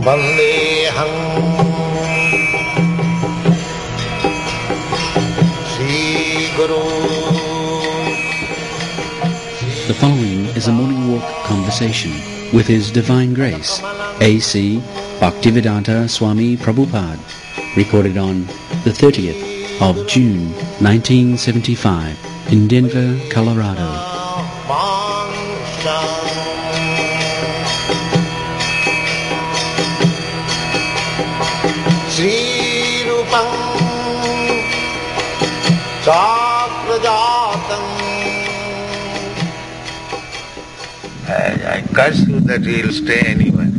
Vandeham Sri Guru. The following is a morning walk conversation with His Divine Grace, A.C. Bhaktivedanta Swami Prabhupada, recorded on the 30th of June 1975 in Denver, Colorado. Sri Rupam Sakrajatam. I curse you that he will stay anywhere.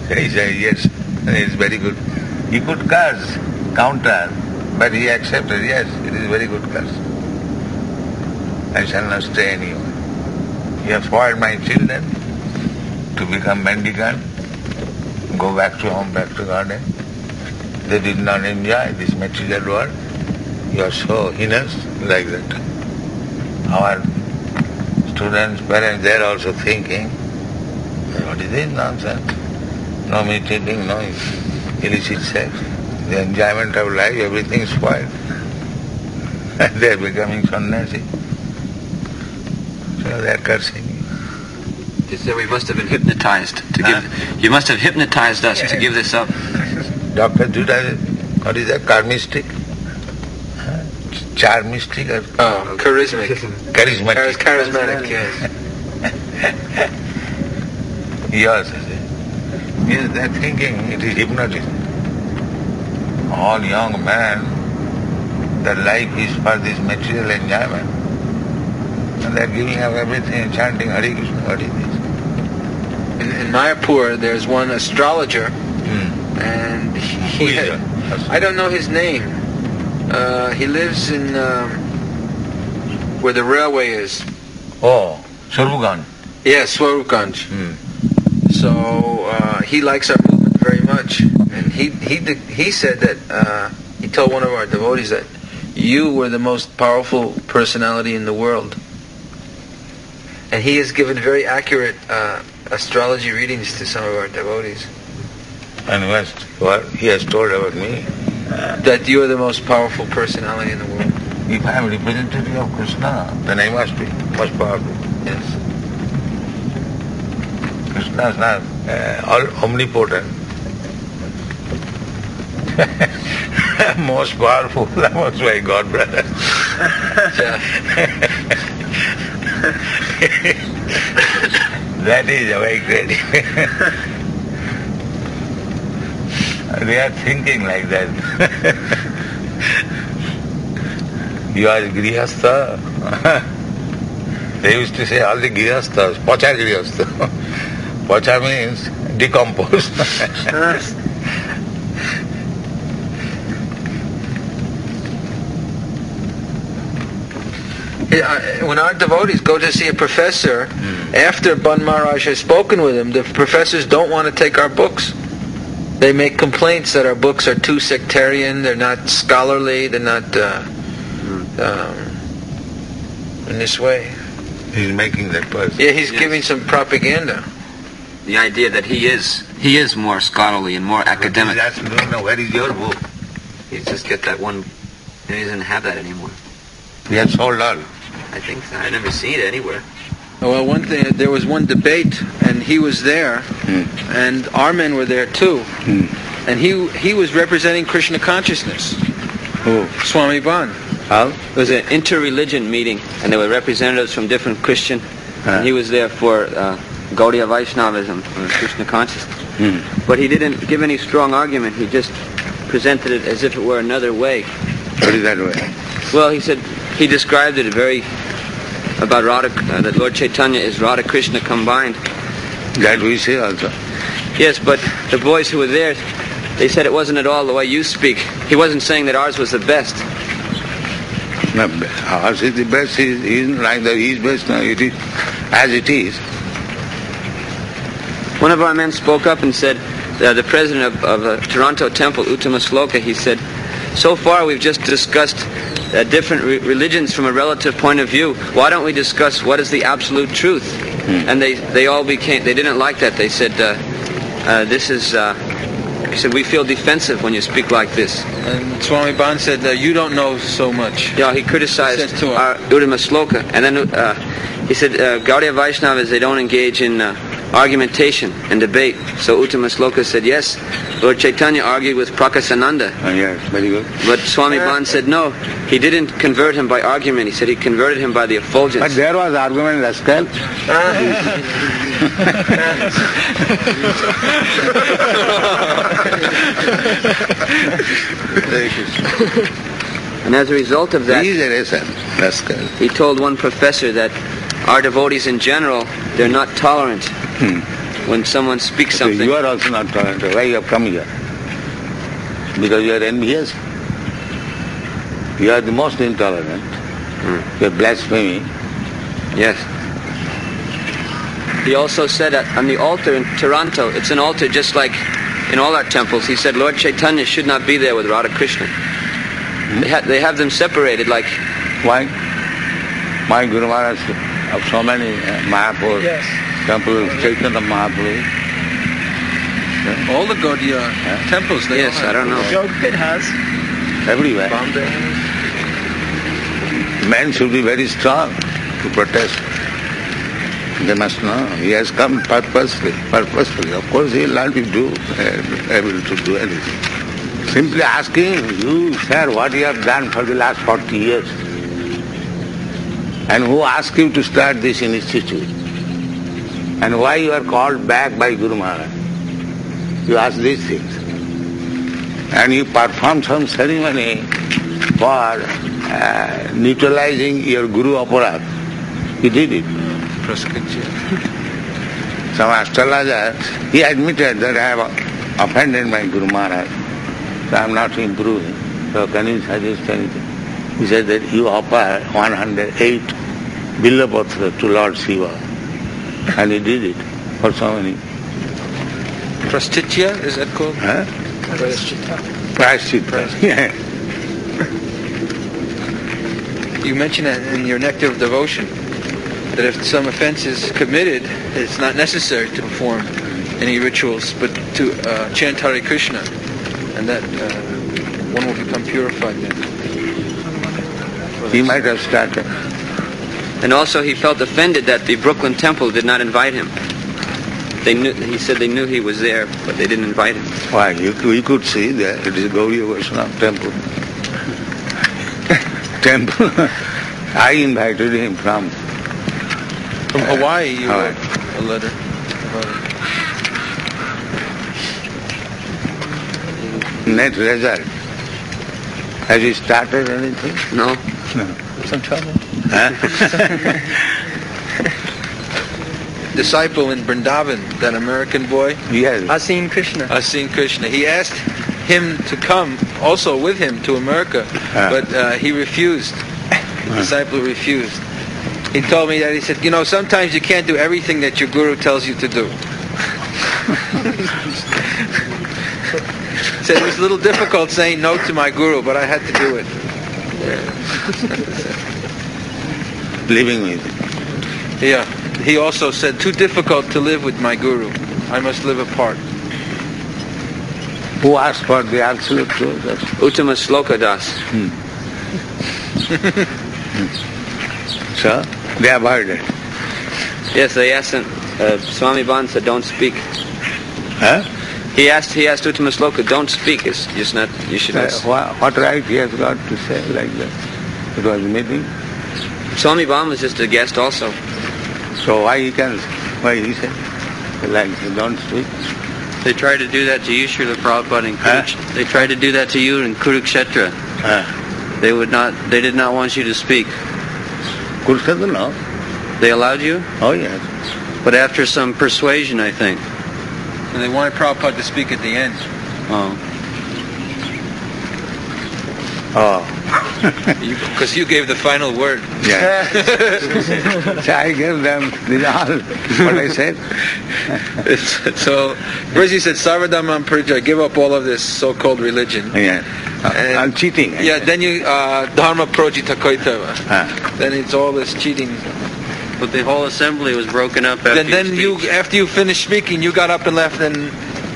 He said, yes, it's very good. He could curse, counter, but he accepted, yes, it is very good curse. I shall not stay anywhere. You have spoiled my children to become mendicant, go back to home, back to garden. They did not enjoy this material world. You are so heinous like that. Our students, parents, they are also thinking, what is this nonsense? No meditating, no illicit sex. The enjoyment of life, everything is spoiled. And they are becoming sannyasi. So they are cursing you. You said we must have been hypnotized to give. You must have hypnotized us to give this up. Dr. Judah, what is that? Karmistic? Charmistic? Or Charismatic. Charismatic. Charismatic, yes. Yes, yes, they are thinking it is hypnotism. All young men, their life is for this material enjoyment. And they are giving up everything, chanting Hare Krishna, what is this? In Mayapur, there's one astrologer, and I don't know his name. He lives in where the railway is. Oh, Swarupganj. Yes, Swarupganj. So he likes our movement very much, and he said that he told one of our devotees that you were the most powerful personality in the world, and he has given very accurate astrology readings to some of our devotees. And what he has told about me? That you are the most powerful personality in the world. If I am representative of Krishna, then I must be most powerful. Yes. Krishna is not omnipotent. Most powerful, most my God, brother. That is very great. They are thinking like that. You are Grihastha. They used to say all the Grihasthas, Pacha Grihastha. Pacha means decomposed. When our devotees go to see a professor, after Ban Maharaj has spoken with him, the professors don't want to take our books. They make complaints that our books are too sectarian, they're not scholarly, they're not in this way. He's making that person. Yeah, he's giving some propaganda. The idea that he is more scholarly and more academic. He's asking, no, where is your book? He just get that one. He doesn't have that anymore. We have sold all. I think so. I never seen it anywhere. Well, one thing, there was one debate, and he was there, and our men were there too, and he was representing Krishna consciousness. Who? Swami Ban. How? It was an inter-religion meeting, and there were representatives from different Christian, and he was there for Gaudiya Vaishnavism, or Krishna consciousness. But he didn't give any strong argument. He just presented it as if it were another way. What is that way? Well, he said, he described it about Radha, that Lord Chaitanya is Radha Krishna combined. That we say also. Yes, but the boys who were there, they said it wasn't at all the way you speak. He wasn't saying that ours was the best. No, ours is the best. He isn't like that. He is best. No, it is as it is. One of our men spoke up and said, the president of Toronto Temple, Uttama Sloka, he said, so far we've just discussed different religions from a relative point of view. Why don't we discuss what is the absolute truth? And they didn't like that. They said, he said, we feel defensive when you speak like this. And Swami Ban said, you don't know so much. Yeah, he criticized our Uttama Sloka. And then he said, Gaudiya Vaishnavas, they don't engage in argumentation and debate. So Uttama Sloka said, yes, Lord Chaitanya argued with Prakasananda. Yes, very good. But Swami Ban said, no, he didn't convert him by argument. He said he converted him by the effulgence. But there was argument, rascal. And as a result of that, He is a rascal. he told one professor that our devotees in general, they're not tolerant when someone speaks So something. you are also not tolerant. Why you have come here? Because you are envious. You are the most intolerant. You are blasphemy. Yes. He also said that on the altar in Toronto, it's an altar just like in all our temples. He said Lord Chaitanya should not be there with Radha Krishna. They have them separated like... Why? My Guru Maharaj of so many Mahaprabhu temples, Chaitanya Mahaprabhu. All the Gaudiya temples, they Yes, I don't know. Jogpit has. Everywhere. Bombay. Men should be very strong to protest. They must know. He has come purposely. Of course, he will not be able to do anything. Simply asking you, sir, what you have done for the last 40 years. And who asked you to start this institute? And why you are called back by Guru Maharaj? You ask these things. And you perform some ceremony for neutralizing your Guru Aparad. He did it. Some astrologer, he admitted that I have offended my Guru Maharaj. So I am not improving. So can you suggest anything? He said that you offer 108 Billapatra to Lord Shiva. And he did it for so many. Prastitya, is that called? Huh? Prashchitta. Yeah. You mentioned that in your Nectar of Devotion, that if some offense is committed, it's not necessary to perform any rituals, but to chant Hare Krishna, and that one will become purified then. He might have started. And also he felt offended that the Brooklyn Temple did not invite him. He said they knew he was there, but they didn't invite him. Why? We could see that it is Gaudiya Vaishnava temple. I invited him from Hawaii, you Hawaii. wrote a letter about it. Net result. Has he started anything? No? No. Some trouble. Huh? Disciple in Vrindavan, that American boy, Yes. Asin Krishna. Asin Krishna, he asked him to come also with him to America, but he refused. The disciple refused. He told me that, he said, sometimes you can't do everything that your guru tells you to do. He said it was a little difficult saying no to my guru, but I had to do it. Living with him. Yeah. He also said, too difficult to live with my guru. I must live apart. Who asked for the absolute truth? Uttama Sloka Das. So, they avoided. Yes, they asked him, Swami Ban said, don't speak. Huh? He asked Uttama Sloka, don't speak. It's just not, you should not. What right he has got to say like that? It was a meeting. Swami Ban was just a guest also. So why he said like don't speak? They tried to do that to you, Srila Prabhupada, in They tried to do that to you in Kurukshetra. They did not want you to speak. Kurukshetra, no. They allowed you? Oh yes. But after some persuasion, I think. And they wanted Prabhupada to speak at the end. Oh. Oh. Because you gave the final word. Yeah. So I gave them this all what I said. So first you said Sarvadhamam Parityaj, give up all of this so-called religion. Yeah. I'm cheating. Yeah, then you Dharma Projita Koitava. Then it's all this cheating. But the whole assembly was broken up after Then you, after you finished speaking, you got up and left, and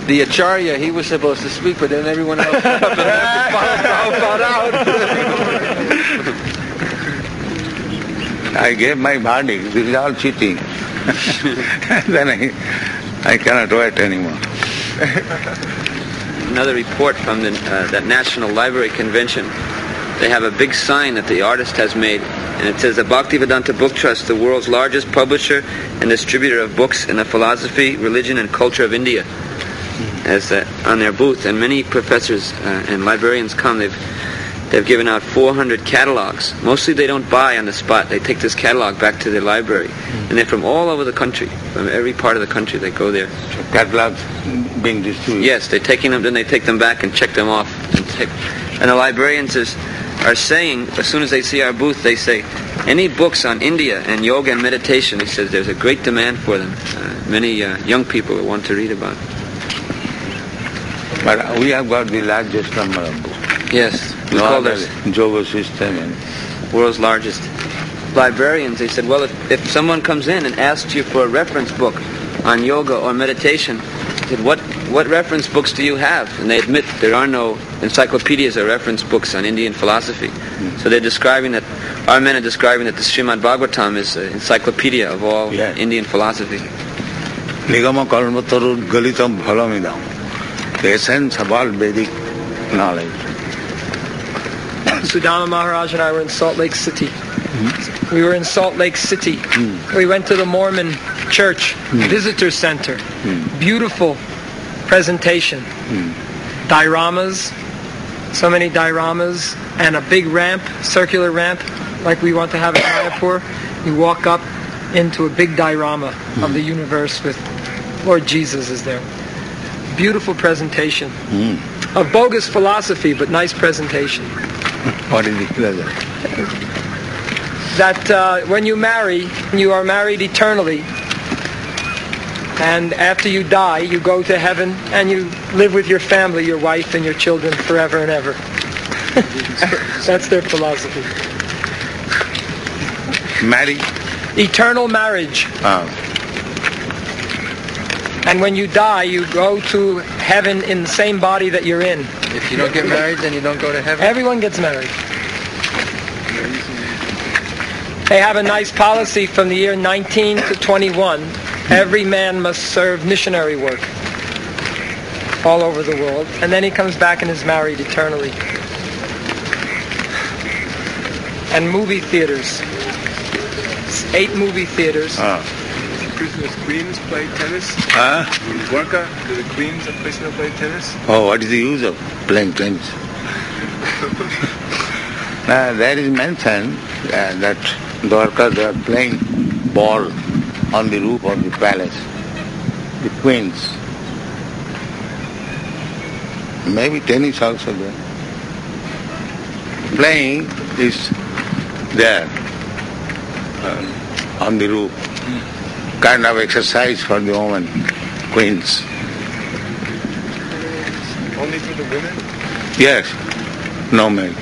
the Acharya, he was supposed to speak, but then everyone else got up and left and followed out. I gave my verdict. This is all cheating. Then I cannot wait anymore. Another report from that National Library Convention. They have a big sign that the artist has made, and it says the Bhaktivedanta Book Trust, the world's largest publisher and distributor of books in the philosophy, religion, and culture of India, as on their booth. And many professors and librarians come. They've given out 400 catalogs. Mostly they don't buy on the spot. They take this catalog back to their library, and they're from all over the country, from every part of the country. They go there. So catalogs being distributed. Yes, they're taking them. Then they take them back and check them off. And the librarians are saying, as soon as they see our booth, they say, any books on India and yoga and meditation, he says, there's a great demand for them. Many young people want to read about it. But we have got the largest number of books. Yes, we No call other this yoga system. And world's largest. Librarians, they said, well, if someone comes in and asks you for a reference book on yoga or meditation, they said, what reference books do you have? And they admit there are no encyclopedias or reference books on Indian philosophy. So they're describing that, our men are describing that the Srimad Bhagavatam is an encyclopedia of all Indian philosophy. Nigama Kalmatarud Galitam Phalamidam, the essence of all Vedic knowledge. Sudama Maharaj and I were in Salt Lake City. We were in Salt Lake City. We went to the Mormon Church Visitor Center. Beautiful presentation. Dioramas, so many dioramas, and a big ramp, circular ramp, like we want to have in Mayapur. You walk up into a big diorama of the universe with Lord Jesus is there. Beautiful presentation. Of bogus philosophy, but nice presentation. What is the pleasure? That when you marry, you are married eternally. And after you die, you go to heaven and you live with your family, your wife and your children forever and ever. That's their philosophy. Marry? Eternal marriage. And when you die, you go to heaven in the same body that you're in. If you don't get married, then you don't go to heaven? Everyone gets married. They have a nice policy from the year 19 to 21. Every man must serve missionary work all over the world. And then he comes back and is married eternally. And movie theaters. 8 movie theaters. Krishna's queens play tennis? In Dwarka, do the queens of Krishna play tennis? Oh, what is the use of playing tennis? There is mentioned that Dwarka, they are playing ball on the roof of the palace. The queens. Maybe tennis also there. Playing is there on the roof. Kind of exercise for the women, queens. Only for the women? Yes, no men.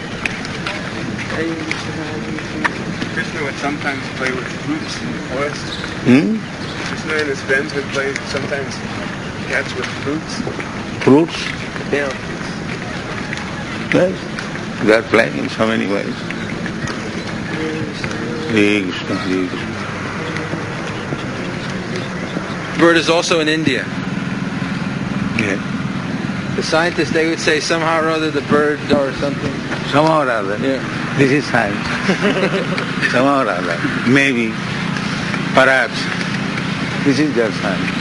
Krishna would sometimes play with fruits in the forest. Krishna and his friends would play sometimes catch with fruits. Fruits? Yeah. Yes, they are playing in so many ways. Hare Krishna, Hare Krishna. Bird is also in India. Yeah. The scientists, they would say somehow or other the bird or something. Somehow or other. Yeah. This is science. Somehow or other. Maybe. Perhaps. This is just science.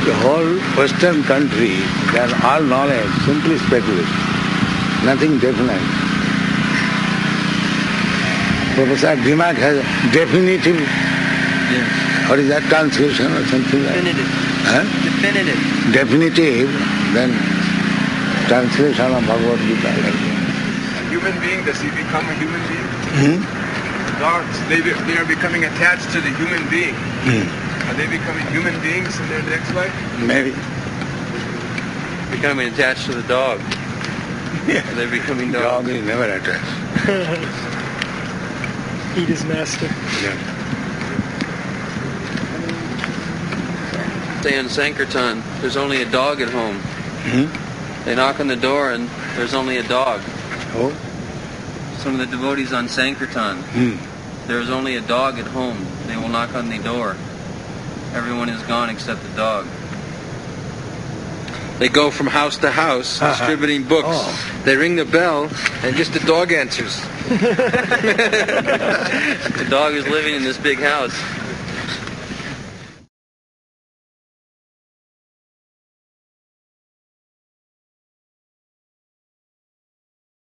The whole Western country, they are all knowledge, simply speculation. Nothing definite. Professor Dimak has definitive. Yes. What is that translation or something like that? Definitive. Huh? Definitive. Definitive, then translation of Bhagavad Gita. A human being, does he become a human being? Dogs, they are becoming attached to the human being. Are they becoming human beings in their next life? Maybe. Becoming attached to the dog. Yeah. They're becoming Dog dogs. is never attached. Eat his master. Yeah. Say in Sankirtan, there's only a dog at home. They knock on the door and there's only a dog. Oh. Some of the devotees on Sankirtan, there's only a dog at home. They will knock on the door. Everyone is gone except the dog. They go from house to house distributing books. Oh. They ring the bell and just the dog answers. The dog is living in this big house.